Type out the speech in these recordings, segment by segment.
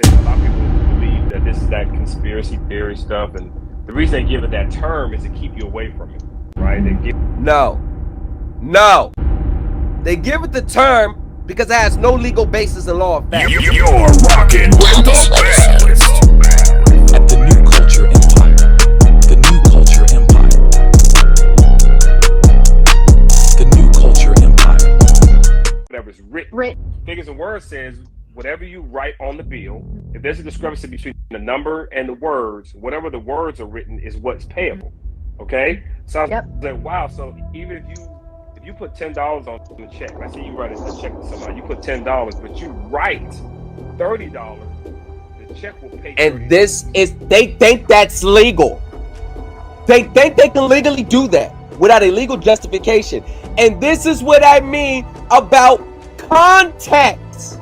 saying, a lot of people believe that this is that conspiracy theory stuff, and the reason they give it that term is to keep you away from it, right? No. They give it the term because it has no legal basis in law of fact. You're rocking with the best. At the New Culture Empire. The New Culture Empire. The New Culture Empire. Whatever's written. Figures and words says whatever you write on the bill, if there's a discrepancy between the number and the words, whatever the words are written is what's payable. Okay? So I was like, wow, so even if you put $10 on the check, let's say you write a check to somebody, you put $10, but you write $30, the check will pay. And this is, they think that's legal. They think they can legally do that without a legal justification. And this is what I mean about context.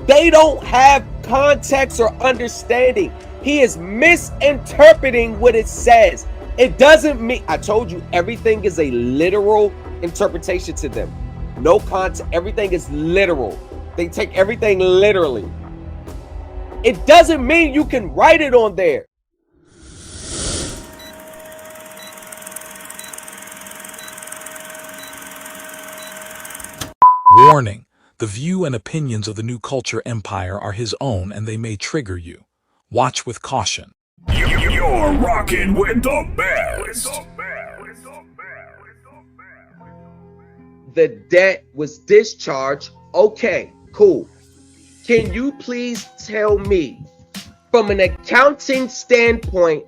They don't have context or understanding. He is misinterpreting what it says. It doesn't mean, I told you, everything is a literal interpretation to them. No context, everything is literal. They take everything literally. It doesn't mean you can write it on there. Warning. The view and opinions of the New Culture Empire are his own and they may trigger you. Watch with caution. You're rocking with the best. The debt was discharged. Okay, cool. Can you please tell me from an accounting standpoint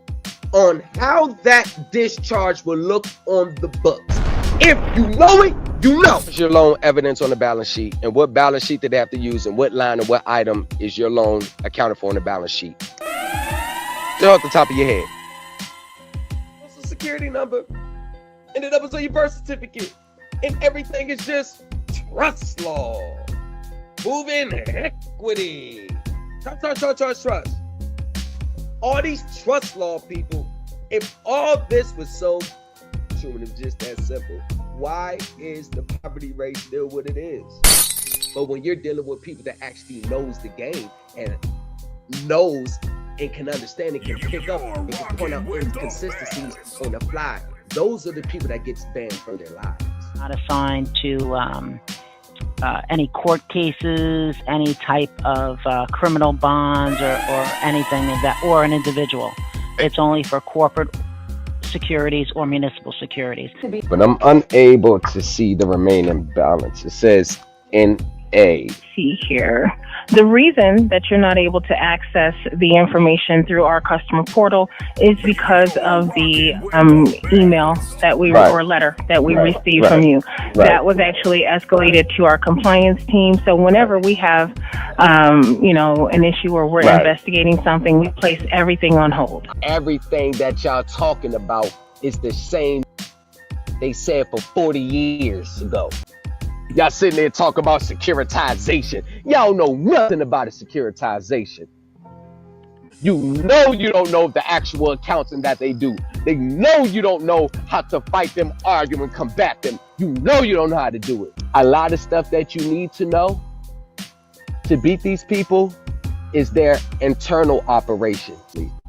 on how that discharge will look on the books? If you know it, you know. What's your loan evidence on the balance sheet, and what balance sheet did they have to use, and what line and what item is your loan accounted for on the balance sheet? Just off the top of your head. Social security number, and the numbers on your birth certificate, and everything is just trust law. Moving equity. Trust. All these trust law people, if all this was so true and it's just that simple, why is the poverty rate still what it is? But when you're dealing with people that actually knows the game and knows and can understand and can pick up and can point out inconsistencies on the fly, those are the people that gets banned from their lives. Not assigned to any court cases, any type of criminal bonds or anything of that, or an individual. It's only for corporate securities or municipal securities. But I'm unable to see the remaining balance. It says NA. See here. The reason that you're not able to access the information through our customer portal is because of the email that we or letter that we received from you. That was actually escalated to our compliance team. So whenever we have, an issue or we're investigating something, we place everything on hold. Everything that y'all talking about is the same they said for 40 years ago. Y'all sitting there talking about securitization. Y'all know nothing about a securitization. You know you don't know the actual accounting that they do. They know you don't know how to fight them, argue, and combat them. You know you don't know how to do it. A lot of stuff that you need to know to beat these people is their internal operation.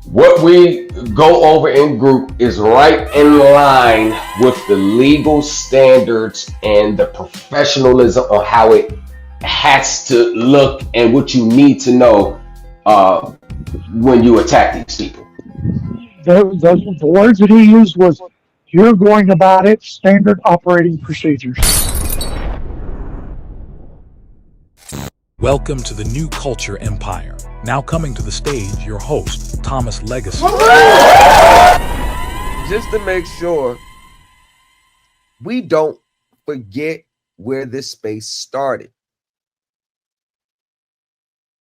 What we go over in group is right in line with the legal standards and the professionalism of how it has to look and what you need to know when you attack these people. The words that he used was, you're going about it standard operating procedures. Welcome to the New Culture Empire. Now coming to the stage, your host, Thomas Legacy. Just to make sure we don't forget where this space started.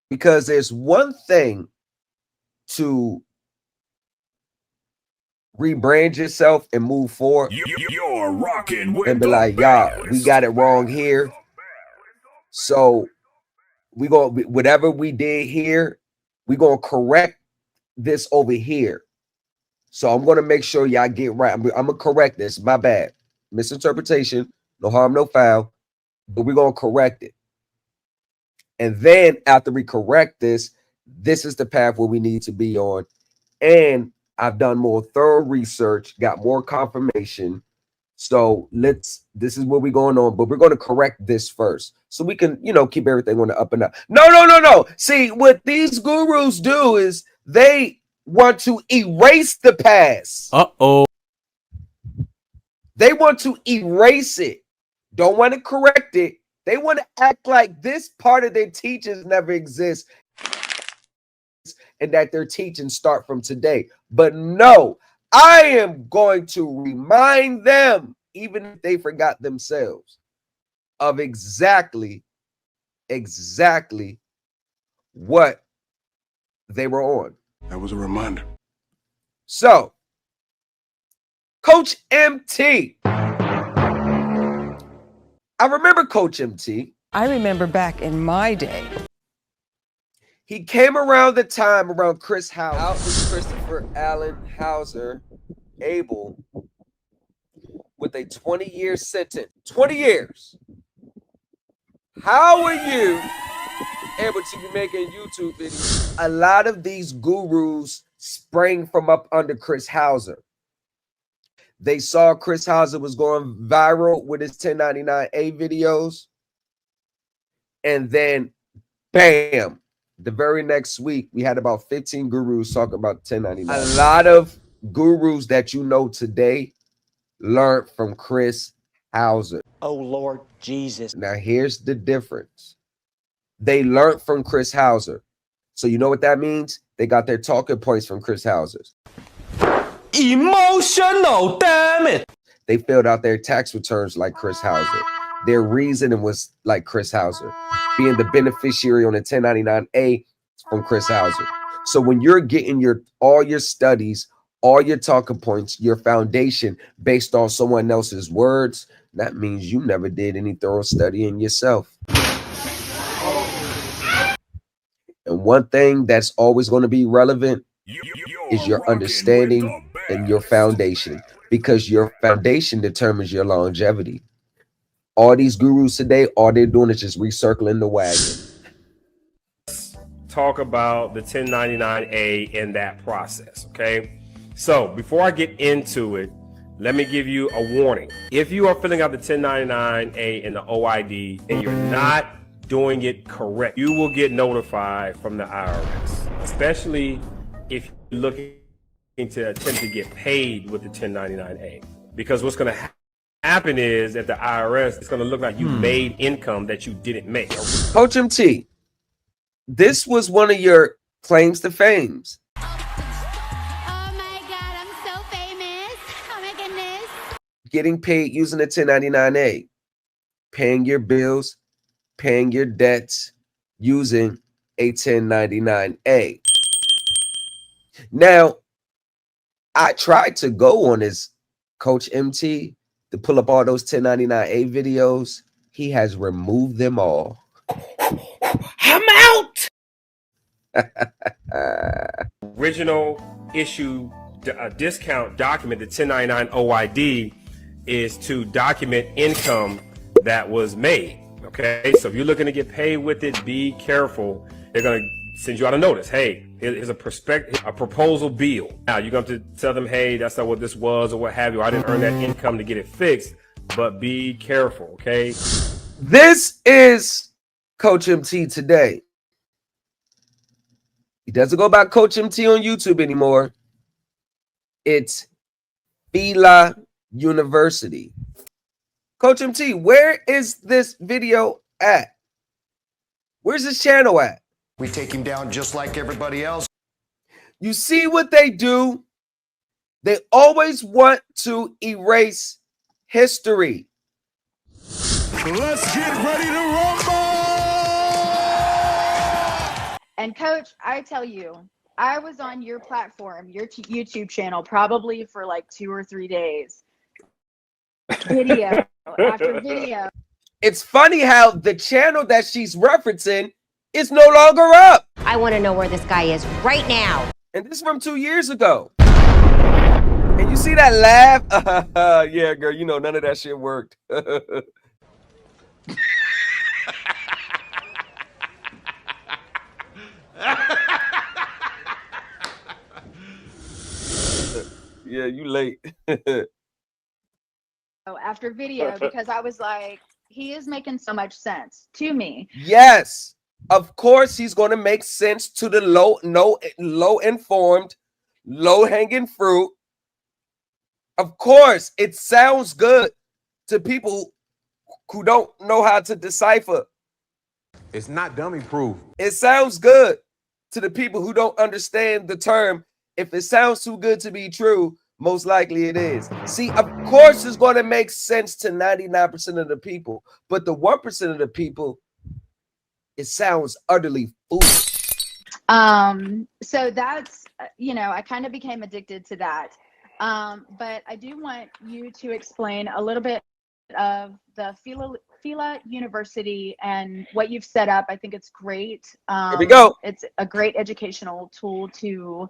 Because there's one thing to rebrand yourself and move forward. You're rocking with and be like, y'all, we got it wrong here. So we go, whatever we did here, we're going to correct this over here. So I'm going to make sure y'all get right. I'm going to correct this. My bad. Misinterpretation. No harm, no foul. But we're going to correct it. And then after we correct this, this is the path where we need to be on. And I've done more thorough research, got more confirmation. So this is where we're going on, but we're going to correct this first so we can, keep everything on the up and up. No. See, what these gurus do is they want to erase the past. Uh-oh. They want to erase it. Don't want to correct it. They want to act like this part of their teachings never exists and that their teachings start from today. But no, I am going to remind them, even if they forgot themselves, of exactly what they were on. That was a reminder. So, Coach MT. I remember Coach MT. I remember back in my day. He came around the time around Chris Hauser. Out was Christopher Allen Hauser, Abel, with a 20-year sentence. 20 years. How are you able to be making YouTube videos? A lot of these gurus sprang from up under Chris Hauser. They saw Chris Hauser was going viral with his 1099A videos. And then, bam, the very next week, we had about 15 gurus talking about 1099. A lot of gurus that you know today learned from Chris Hauser. Oh, Lord Jesus. Now, here's the difference. They learned from Chris Hauser. So you know what that means? They got their talking points from Chris Hauser's. Emotional, damn it. They filled out their tax returns like Chris Hauser. Their reasoning was like Chris Hauser. Being the beneficiary on the 1099A from Chris Hauser. So when you're getting all your studies, all your talking points, your foundation based on someone else's words, that means you never did any thorough studying yourself. And one thing that's always going to be relevant is your understanding and your foundation, because your foundation determines your longevity. All these gurus today, all they're doing is just recircling the wagon. Talk about the 1099A in that process, okay? So before I get into it, let me give you a warning. If you are filling out the 1099A in the OID and you're not doing it correct, you will get notified from the IRS, especially if you're looking to attempt to get paid with the 1099A. Because what's going to happen is that the IRS, it's going to look like you made income that you didn't make. Coach MT, this was one of your claims to fame. Oh my God, I'm so famous. Oh my goodness. Getting paid using the 1099A, paying your bills, paying your debts using a 1099A. Now, I tried to go on his Coach MT to pull up all those 1099A videos. He has removed them all. I'm out. Original issue discount document, the 1099 OID, is to document income that was made. Okay, so if you're looking to get paid with it, be careful. They're going to send you out a notice. Hey, here's a proposal bill. Now you're going to tell them, hey, that's not what this was or what have you. I didn't earn that income to get it fixed, but be careful, okay? This is Coach MT today. He doesn't go by Coach MT on YouTube anymore. It's Fila University. Coach MT, where is this video at? Where's this channel at? We take him down just like everybody else. You see what they do? They always want to erase history. Let's get ready to rumble! And Coach, I tell you, I was on your platform, your YouTube channel, probably for like 2 or 3 days. Video after video. It's funny how the channel that she's referencing is no longer up. I want to know where this guy is right now. And this is from 2 years ago. And you see that laugh? Yeah, girl, you know, none of that shit worked. Yeah, you late. After video, because I was like, he is making so much sense to me. Yes, of course he's going to make sense to the low informed, low hanging fruit. Of course, it sounds good to people who don't know how to decipher. It's not dummy proof. It sounds good to the people who don't understand the term. If it sounds too good to be true, most likely it is. See, of course it's going to make sense to 99% of the people, but the 1% of the people, it sounds utterly foolish. So that's, I kind of became addicted to that. But I do want you to explain a little bit of the Fila University and what you've set up. I think it's great. Here we go. It's a great educational tool to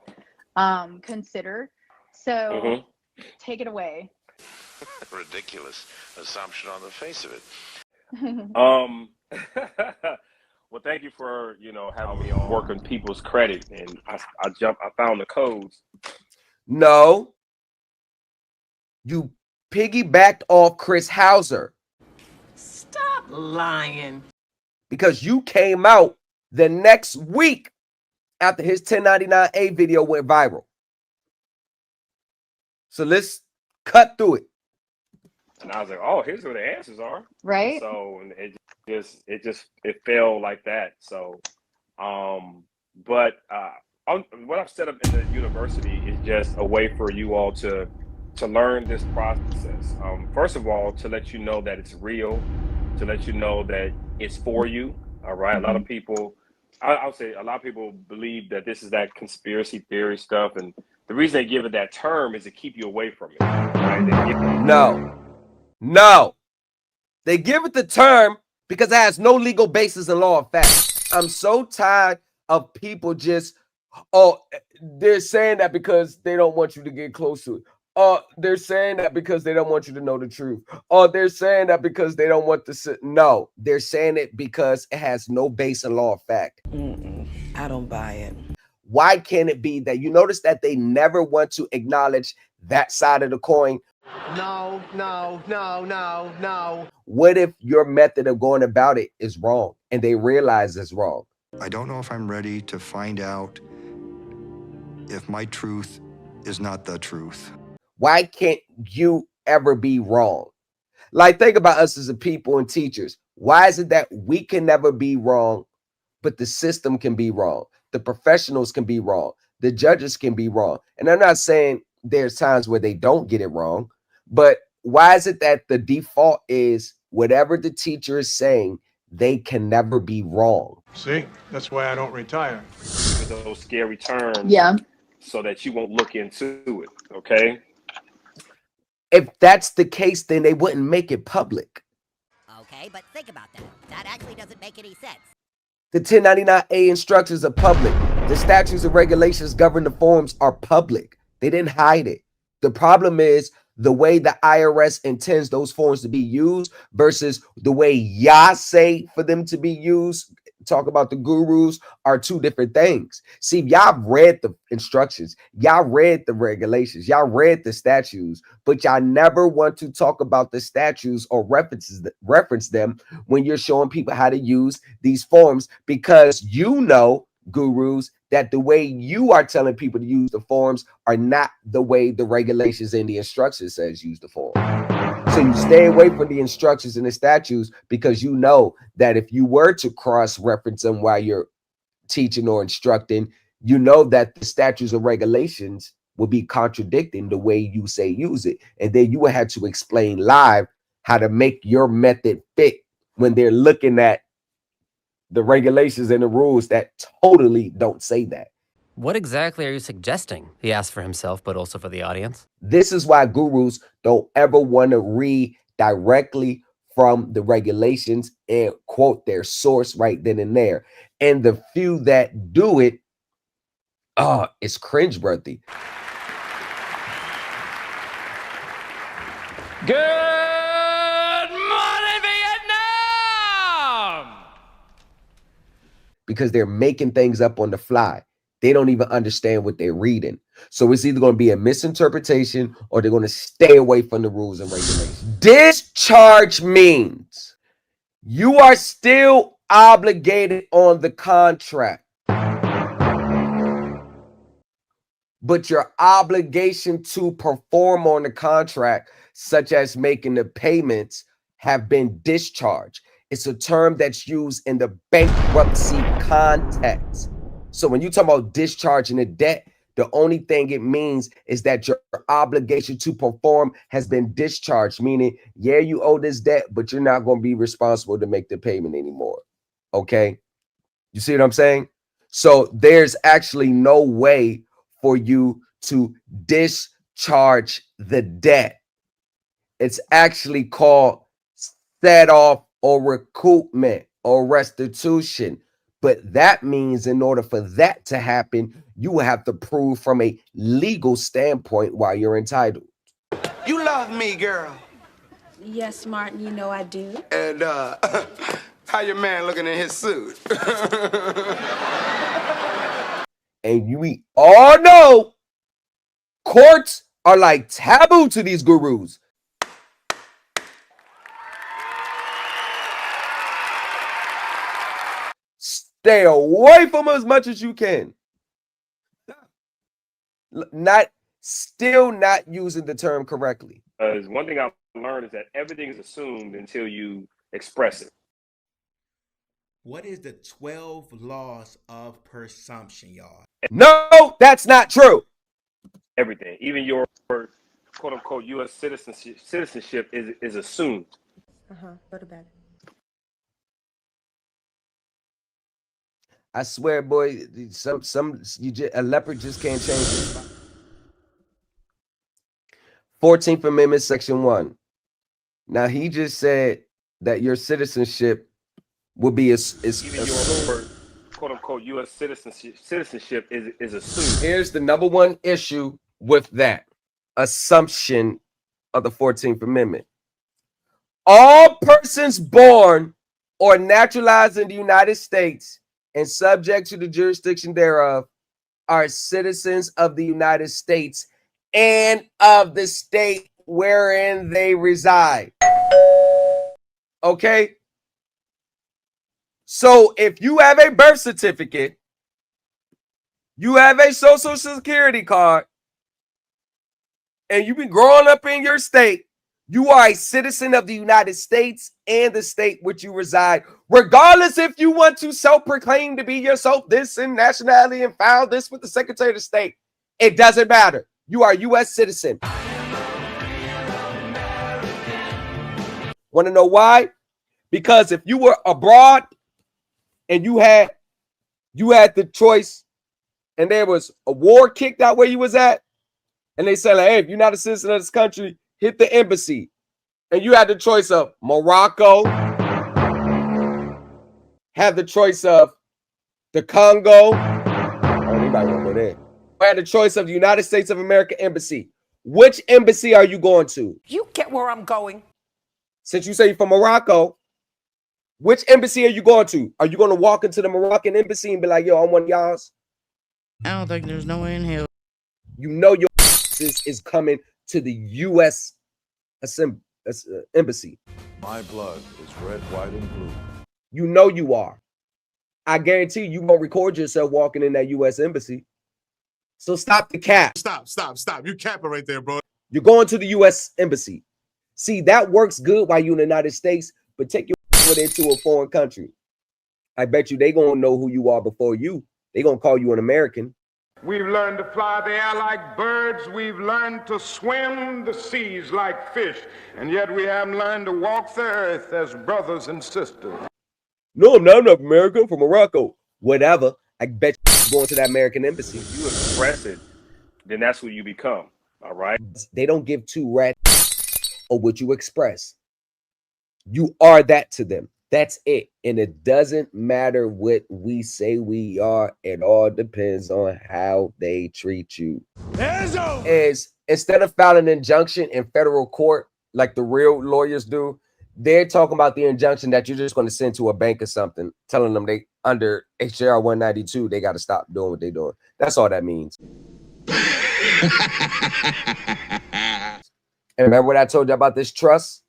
consider. So take it away. Ridiculous assumption on the face of it. Well, thank you for having me on working people's credit, and I found the codes. No, you piggybacked off Chris Hauser. Stop lying. Because you came out the next week after his 1099A video went viral. So let's cut through it. And I was like, oh, here's where the answers are. Right. So it fell like that. So, but what I've set up in the university is just a way for you all to learn this process. First of all, to let you know that it's real, to let you know that it's for you. All right. A lot of people, I'll say a lot of people believe that this is that conspiracy theory stuff. And the reason they give it that term is to keep you away from it. Right? No. They give it the term because it has no legal basis in law of fact. I'm so tired of people just, they're saying that because they don't want you to get close to it. They're saying that because they don't want you to know the truth. They're saying that because they don't want to sit. No, they're saying it because it has no base in law of fact. I don't buy it. Why can't it be that you notice that they never want to acknowledge that side of the coin? No. What if your method of going about it is wrong and they realize it's wrong? I don't know if I'm ready to find out if my truth is not the truth. Why can't you ever be wrong? Like, think about us as a people and teachers. Why is it that we can never be wrong, but the system can be wrong? The professionals can be wrong. The judges can be wrong. And I'm not saying there's times where they don't get it wrong, but why is it that the default is whatever the teacher is saying, they can never be wrong? See, that's why I don't retire. Those scary terms. Yeah. So that you won't look into it. Okay. If that's the case, then they wouldn't make it public. Okay, but think about that. That actually doesn't make any sense. The 1099A instructions are public. The statutes and regulations governing the forms are public. They didn't hide it. The problem is the way the IRS intends those forms to be used versus the way y'all say for them to be used. Talk about the gurus are two different things. See, y'all read the instructions, y'all read the regulations, y'all read the statutes, but y'all never want to talk about the statutes or reference them when you're showing people how to use these forms, because you know, gurus, that the way you are telling people to use the forms are not the way the regulations and the instructions says use the form. So you stay away from the instructions and the statutes because you know that if you were to cross-reference them while you're teaching or instructing, you know that the statutes and regulations will be contradicting the way you say use it. And then you will have to explain live how to make your method fit when they're looking at the regulations and the rules that totally don't say that. What exactly are you suggesting? He asked for himself, but also for the audience. This is why gurus don't ever want to read directly from the regulations and quote their source right then and there. And the few that do it, it's cringeworthy. Good morning, Vietnam! Because they're making things up on the fly. they don't even understand what they're reading. So it's either going to be a misinterpretation or they're going to stay away from the rules and regulations. Discharge means you are still obligated on the contract, but your obligation to perform on the contract, such as making the payments, have been discharged. It's a term that's used in the bankruptcy context. So when you talk about discharging a debt, the only thing it means is that your obligation to perform has been discharged, meaning, yeah, you owe this debt, but you're not going to be responsible to make the payment anymore. Okay? You see what I'm saying? So there's actually no way for you to discharge the debt. It's actually called set off or recoupment or restitution. But that means in order for that to happen, you will have to prove from a legal standpoint why you're entitled. You love me, girl. Yes, Martin, you know I do. And, how your man looking in his suit? And we all know courts are like taboo to these gurus. Stay away from them as much as you can. Still not using the term correctly. One thing I've learned is that everything is assumed until you express it. What is the 12 laws of presumption, y'all? No, that's not true. Everything, even your quote unquote U.S. citizenship is assumed. Go to bed. I swear, boy, a leopard just can't change it. 14th Amendment, Section 1. Now, he just said that your citizenship would be even your quote unquote U.S. citizenship is assumed. Here's the number one issue with that assumption of the 14th Amendment. All persons born or naturalized in the United States and subject to the jurisdiction thereof are citizens of the United States and of the state wherein they reside. Okay? So if you have a birth certificate, you have a social security card, and you've been growing up in your state, you are a citizen of the United States and the state which you reside, regardless if you want to self-proclaim to be yourself this in nationality and file this with the Secretary of State. It doesn't matter. You are a U.S. citizen. Want to know why? Because if you were abroad and you had the choice and there was a war kicked out where you was at, and they said, like, hey, if you're not a citizen of this country, hit the embassy. And you had the choice of Morocco, have the choice of the Congo. Oh, anybody want to go there? I had the choice of the United States of America embassy. Which embassy are you going to? You get where I'm going. Since you say you're from Morocco, which embassy are you going to? Are you going to walk into the Moroccan embassy and be like, yo, I'm one of y'all's? I don't think there's no way in hell. You know your is coming to the U.S. embassy. My blood is red, white, and blue. You know you are. I guarantee you won't record yourself walking in that U.S. embassy. So stop the cap. Stop. You capping right there, bro. You're going to the U.S. embassy. See, that works good while you're in the United States, but take your into a foreign country. I bet you they gonna know who you are before you. They gonna call you an American. We've learned to fly the air like birds. We've learned to swim the seas like fish. And yet we haven't learned to walk the earth as brothers and sisters. No, I'm not American. I'm from Morocco. Whatever. I bet you're going to that American embassy. If you express it, then that's who you become. All right? They don't give two rats or what you express. You are that to them. That's it. And it doesn't matter what we say we are. It all depends on how they treat you. Is instead of filing an injunction in federal court like the real lawyers do, They're talking about the injunction that you're just going to send to a bank or something, telling them they under HJR 192, they got to stop doing what they're doing. That's all that means. And remember what I told you about this trust?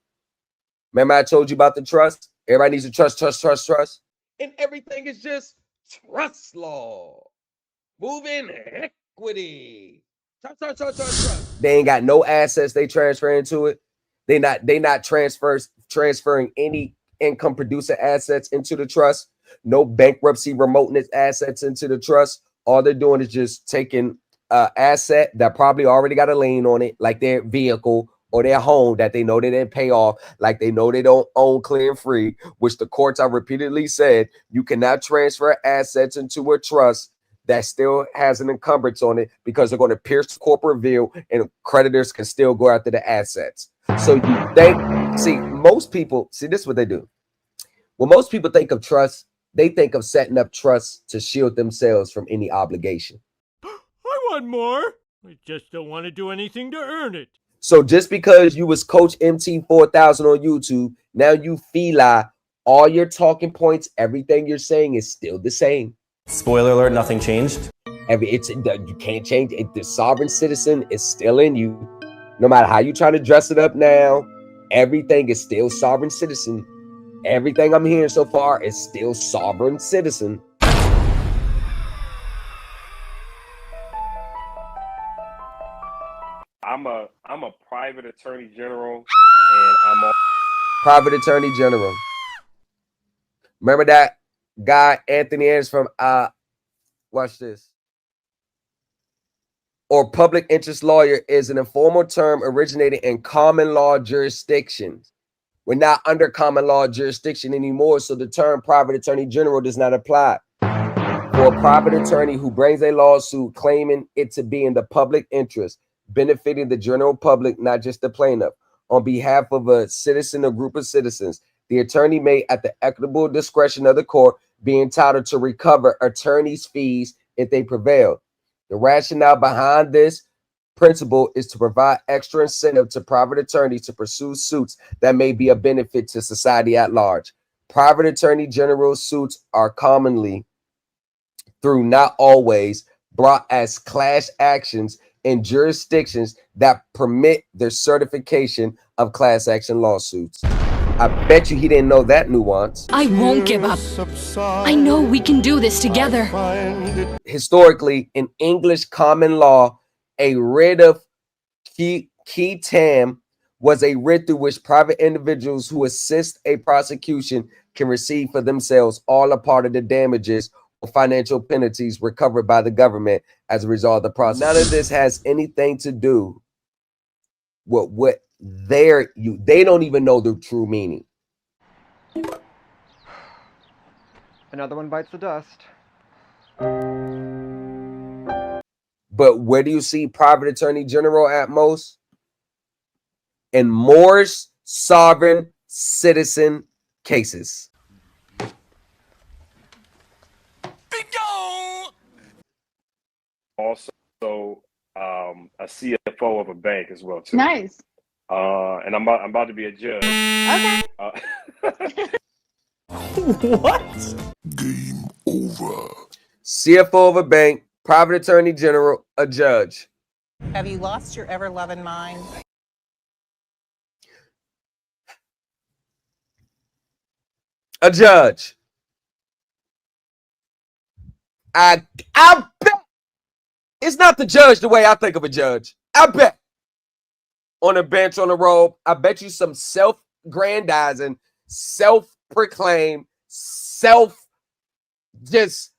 Remember I told you about the trust? Everybody needs to trust. And everything is just trust law. Moving equity. Trust. They ain't got no assets they transfer into it. They not transferring any income producer assets into the trust. No bankruptcy remoteness assets into the trust. All they're doing is just taking an asset that probably already got a lien on it, like their vehicle or their home that they know they didn't pay off, like they know they don't own clear and free, which the courts have repeatedly said you cannot transfer assets into a trust that still has an encumbrance on it because they're going to pierce the corporate veil and creditors can still go after the assets. So you think, see, most people, see, this is what they do. When most people think of trust, they think of setting up trusts to shield themselves from any obligation. I want more. I just don't want to do anything to earn it. So just because you was Coach MT4000 on YouTube, now you feel all your talking points, everything you're saying is still the same. Spoiler alert, nothing changed. You can't change it. The sovereign citizen is still in you. No matter how you try to dress it up now, everything is still sovereign citizen. Everything I'm hearing so far is still sovereign citizen. I'm a private attorney general, and I'm a private attorney general. Remember that guy Anthony Anderson from watch this. Or public interest lawyer is an informal term originating in common law jurisdictions. We're not under common law jurisdiction anymore, so the term private attorney general does not apply. For a private attorney who brings a lawsuit claiming it to be in the public interest, benefiting the general public, not just the plaintiff, on behalf of a citizen or group of citizens, the attorney may, at the equitable discretion of the court, be entitled to recover attorney's fees if they prevail. The rationale behind this principle is to provide extra incentive to private attorneys to pursue suits that may be a benefit to society at large. Private attorney general suits are commonly, through not always, brought as class actions in jurisdictions that permit their certification of class action lawsuits. I bet you he didn't know that nuance. I won't give up. I know we can do this together. Historically, in English common law, a writ of quitam was a writ through which private individuals who assist a prosecution can receive for themselves all or part of the damages or financial penalties recovered by the government as a result of the process. None of this has anything to do with what they don't even know the true meaning. Another one bites the dust. But where do you see private attorney general at most? In Moore's sovereign citizen cases. Also a CFO of a bank as well too. Nice. And I'm about to be a judge. Okay. What? Game over. CFO of a bank, private attorney general, a judge. Have you lost your ever-loving mind? A judge. I bet it's not the judge the way I think of a judge. I bet on a bench, on a robe, I bet you some self-grandizing, self-proclaimed, just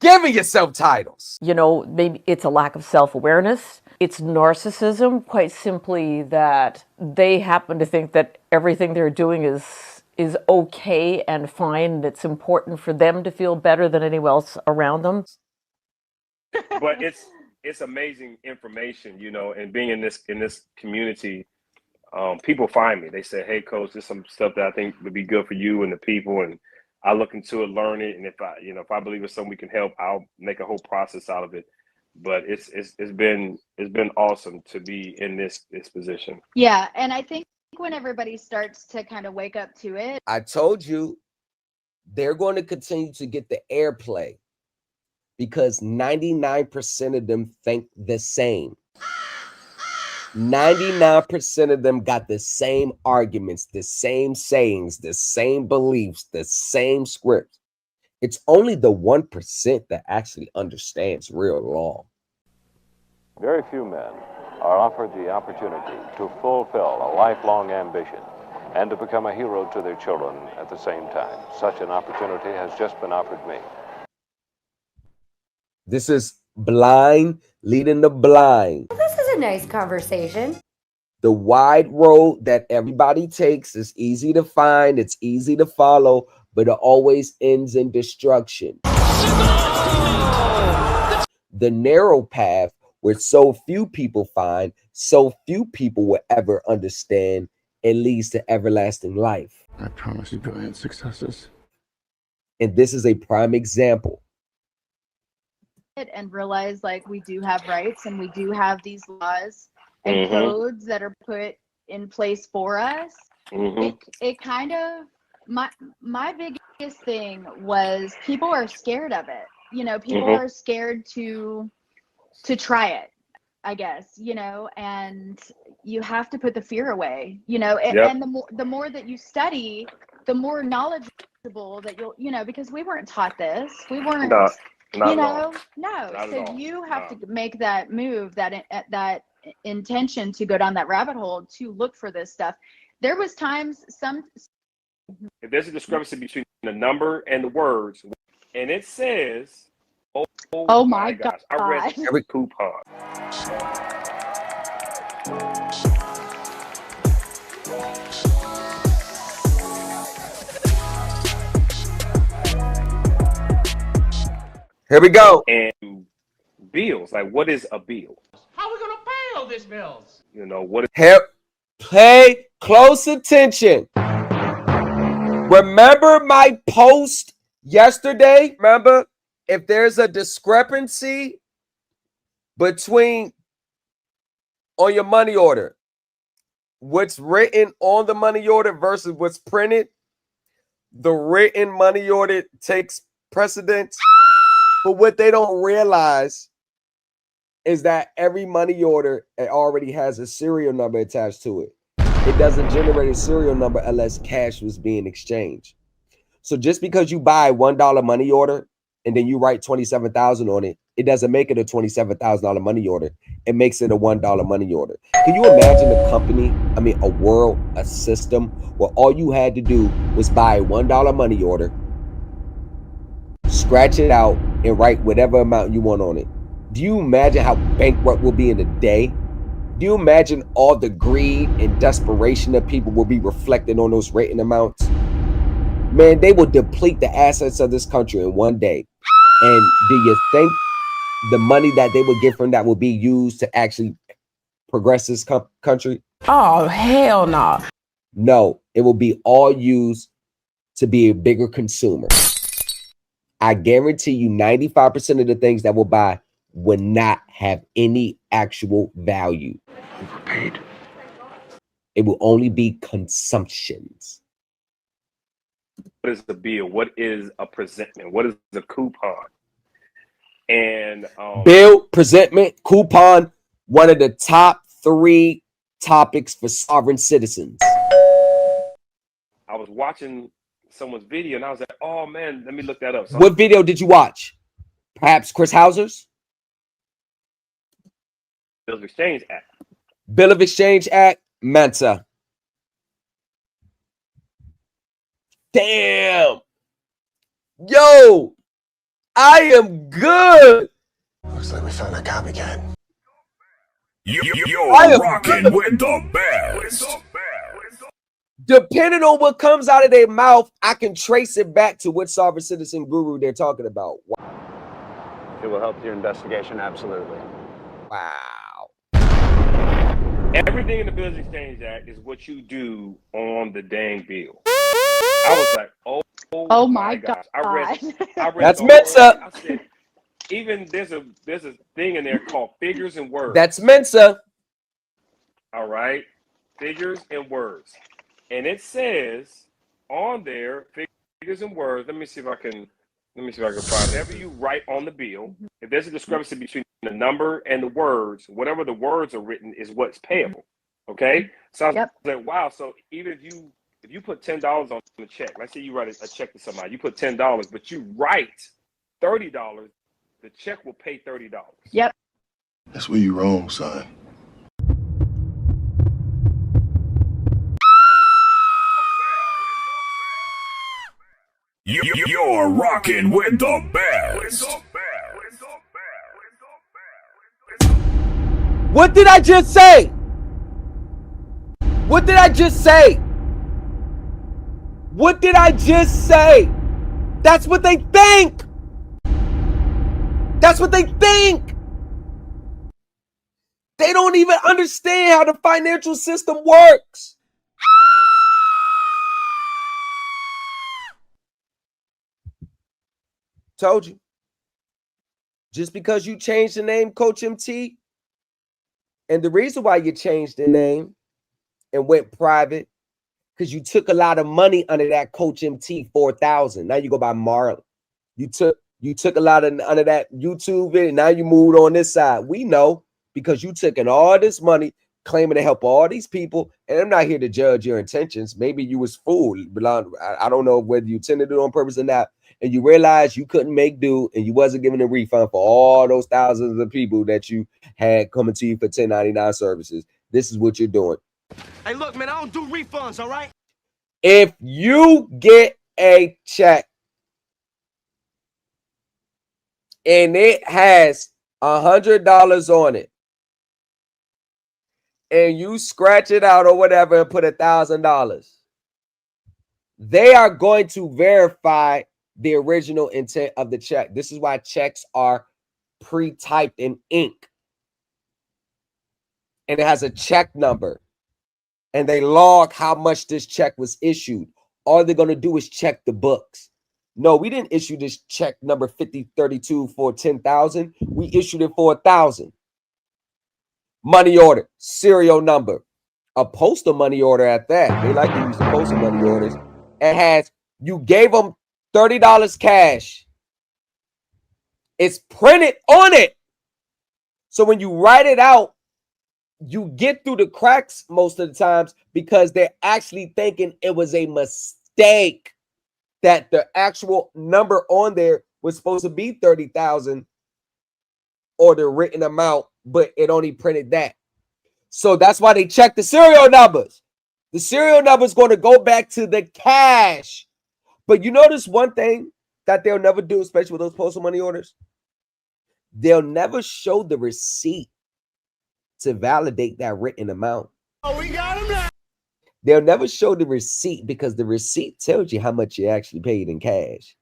giving yourself titles. You know, maybe it's a lack of self-awareness. It's narcissism, quite simply that they happen to think that everything they're doing is okay and fine, and it's important for them to feel better than anyone else around them. But it's amazing information, you know, and being in this community, people find me. They say, "Hey, Coach, there's some stuff that I think would be good for you and the people," and I look into it, learn it, and if I believe it's something we can help, I'll make a whole process out of it. But it's been awesome to be in this position. Yeah, and I think when everybody starts to kind of wake up to it. I told you they're going to continue to get the airplay because 99% of them think the same. 99% of them got the same arguments, the same sayings, the same beliefs, the same script. It's only the 1% that actually understands real law. Very few men are offered the opportunity to fulfill a lifelong ambition and to become a hero to their children at the same time. Such an opportunity has just been offered me. This is blind leading the blind. This is a nice conversation. The wide road that everybody takes is easy to find, it's easy to follow, but it always ends in destruction. The narrow path, where so few people find, so few people will ever understand, it leads to everlasting life. I promise you brilliant successes. And this is a prime example. And realize like we do have rights and we do have these laws and codes that are put in place for us. It kind of, my biggest thing was people are scared of it. You know, people are scared to try it, I guess, you know, and you have to put the fear away, you know, and the more that you study, the more knowledgeable that you'll, you know, because we weren't taught this. We weren't, So you have to make that move, that intention to go down that rabbit hole to look for this stuff. There was times if there's a discrepancy between the number and the words, and it says, oh my gosh, I read every coupon. Here we go. And bills, like what is a bill? How are we gonna pay all these bills? You know, what is Pay close attention. Remember my post yesterday? Remember, if there's a discrepancy between on your money order, what's written on the money order versus what's printed, the written money order takes precedence. But what they don't realize is that every money order already has a serial number attached to it. It doesn't generate a serial number unless cash was being exchanged. So just because you buy a $1 money order and then you write $27,000 on it, it doesn't make it a $27,000 money order. It makes it a $1 money order. Can you imagine a company, a world, a system where all you had to do was buy a $1 money order, scratch it out, and write whatever amount you want on it? Do you imagine how bankrupt we'll be in a day? Do you imagine all the greed and desperation that people will be reflected on those written amounts? Man, they will deplete the assets of this country in one day. And do you think the money that they will get from that will be used to actually progress this country? Oh, hell no. No, it will be all used to be a bigger consumer. I guarantee you 95% of the things that we'll buy will not have any actual value. Overpaid. It will only be consumptions. What is the bill? What is a presentment? What is a coupon? And bill, presentment, coupon, one of the top 3 topics for sovereign citizens. I was watching someone's video and I was like, oh man, let me look that up. So what video did you watch? Perhaps Chris Hauser's? Bill of Exchange Act. Bill of Exchange Act, Mensa. Damn. Yo, I am good. Looks like we found a copycat. You're rocking with the best. Depending on what comes out of their mouth, I can trace it back to what sovereign citizen guru they're talking about. It will help your investigation, absolutely. Wow. Everything in the Bill of Exchange Act is what you do on the dang bill. I was like, oh my gosh. I read That's Mensa. I said, even there's a thing in there called figures and words. That's Mensa. All right. figures and words. And it says on there, figures and words. Let me see if I can find it. Whatever you write on the bill, if there's a discrepancy between the number and the words, whatever the words are written is what's payable. Okay? So I was like, wow. So even if you put $10 on the check, let's say you write a check to somebody, you put $10, but you write $30, the check will pay $30. Yep. That's where you wrong, son. You're rocking with the best. What did I just say? What did I just say? What did I just say? That's what they think. That's what they think. They don't even understand how the financial system works. Told you. Just because you changed the name Coach MT, and the reason why you changed the name and went private, because you took a lot of money under that Coach MT 4000. Now you go by Marlon. You took a lot of under that YouTube video. Now you moved on this side. We know because you took in all this money, claiming to help all these people. And I'm not here to judge your intentions. Maybe you was fooled. I don't know whether you intended to do it on purpose or not. And you realized you couldn't make do, and you wasn't giving a refund for all those thousands of people that you had coming to you for 1099 services. This is what you're doing. Hey, look, man, I don't do refunds, all right? If you get a check and it has $100 on it, and you scratch it out or whatever and put $1,000, they are going to verify the original intent of the check. This is why checks are pre-typed in ink. And it has a check number. And they log how much this check was issued. All they're going to do is check the books. No, we didn't issue this check number 5032 for 10,000. We issued it for 1,000. Money order, serial number, a postal money order at that. They like to use the postal money orders. It has, you gave them $30 cash. It's printed on it. So when you write it out, you get through the cracks most of the times because they're actually thinking it was a mistake, that the actual number on there was supposed to be 30,000 or the written amount, but it only printed that. So that's why they check the serial numbers. The serial number is going to go back to the cash. But you notice one thing that they'll never do, especially with those postal money orders? They'll never show the receipt to validate that written amount. Oh, we got him now. They'll never show the receipt because the receipt tells you how much you actually paid in cash.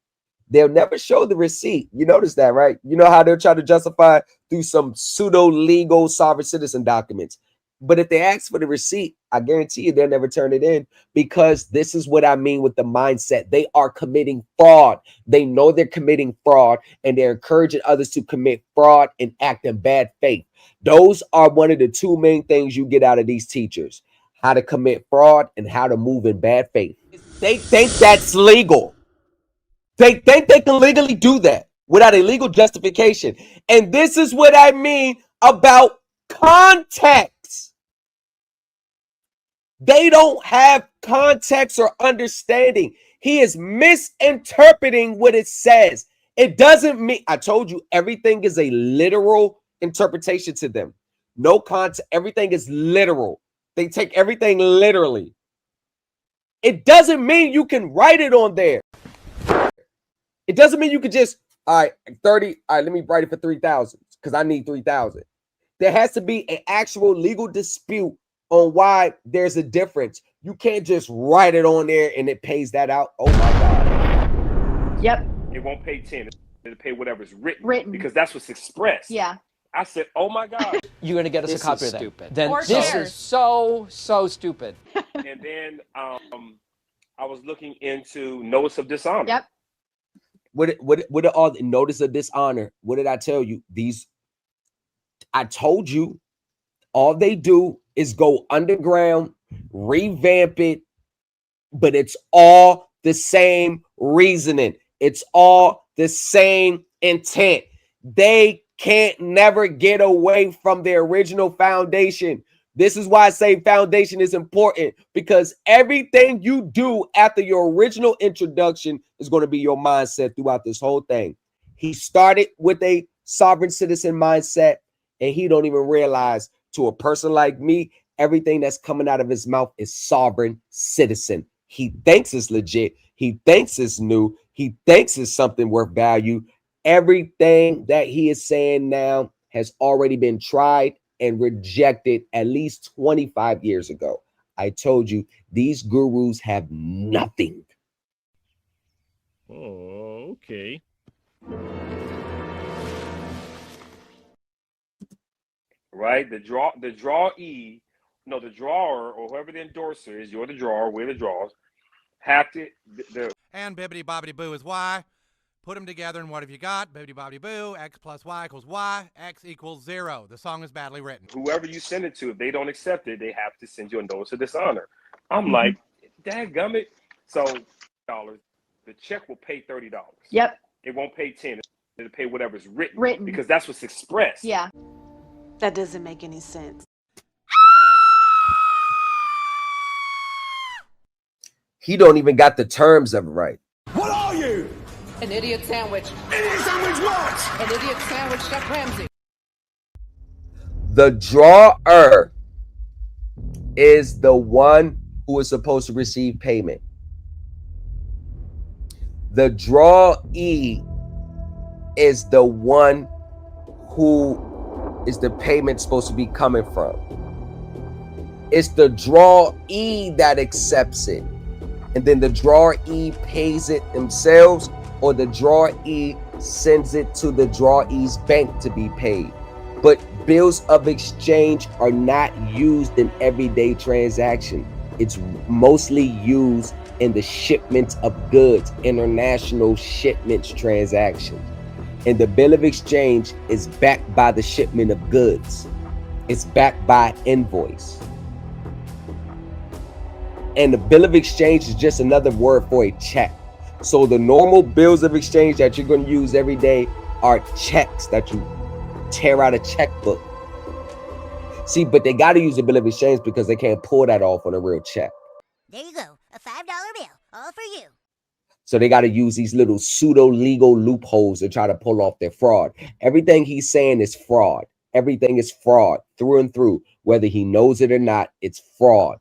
They'll never show the receipt. You notice that, right? You know how they'll try to justify through some pseudo-legal sovereign citizen documents. But if they ask for the receipt, I guarantee you they'll never turn it in, because this is what I mean with the mindset. They are committing fraud. They know they're committing fraud, and they're encouraging others to commit fraud and act in bad faith. Those are one of the two main things you get out of these teachers: how to commit fraud and how to move in bad faith. They think that's legal. They think they can legally do that without a legal justification. And this is what I mean about context. They don't have context or understanding. He is misinterpreting what it says. It doesn't mean, I told you, everything is a literal interpretation to them. No context, everything is literal. They take everything literally. It doesn't mean you can write it on there. It doesn't mean you could just, all right, 30, all right, let me write it for 3,000 because I need 3,000. There has to be an actual legal dispute on why there's a difference. You can't just write it on there and it pays that out. Oh my God. Yep. It won't pay 10. It'll pay whatever's written. Because that's what's expressed. Yeah. I said, oh my God. You're going to get us This a copy is of that. stupid. Then Or this chairs. is so stupid. And then I was looking into notice of dishonor. Yep. What are all the notice of dishonor? What did I tell you? I told you all they do is go underground revamp it, but it's all the same reasoning. It's all the same intent. They can't never get away from their original foundation. This is why I say foundation is important, because everything you do after your original introduction is going to be your mindset throughout this whole thing. He started with a sovereign citizen mindset, and he don't even realize, to a person like me, everything that's coming out of his mouth is sovereign citizen. He thinks it's legit. He thinks it's new. He thinks it's something worth value. Everything that he is saying now has already been tried and rejected at least 25 years ago. I told you, these gurus have nothing. Oh, okay. Right? The drawee, no, the drawer, or whoever the endorser is, you're the drawer, we're the drawers, have to, and bibbity bobbity boo is y. Put them together, and what have you got? Bibbity bobbity boo, x plus y equals y, x equals 0. The song is badly written. Whoever you send it to, if they don't accept it, they have to send you a notice of dishonor. I'm like, dadgummit. So, the check will pay $30. Yep. It won't pay 10. It'll pay whatever's written. Because that's what's expressed. Yeah. That doesn't make any sense. He don't even got the terms of it right. What are you? An idiot sandwich. Idiot sandwich what? An idiot sandwich, Chef Ramsay. The drawer is the one who is supposed to receive payment. The drawee is the one who is the payment supposed to be coming from. It's the drawee that accepts it. And then the drawee pays it themselves, or the drawee sends it to the drawee's bank to be paid. But bills of exchange are not used in everyday transaction. It's mostly used in the shipments of goods, international shipments transactions. And the bill of exchange is backed by the shipment of goods. It's backed by invoice. And the bill of exchange is just another word for a check. So the normal bills of exchange that you're going to use every day are checks that you tear out a checkbook. See, but they got to use a bill of exchange because they can't pull that off on a real check. There you go, a $5 bill, all for you. So they got to use these little pseudo-legal loopholes to try to pull off their fraud. Everything he's saying is fraud. Everything is fraud through and through. Whether he knows it or not, it's fraud.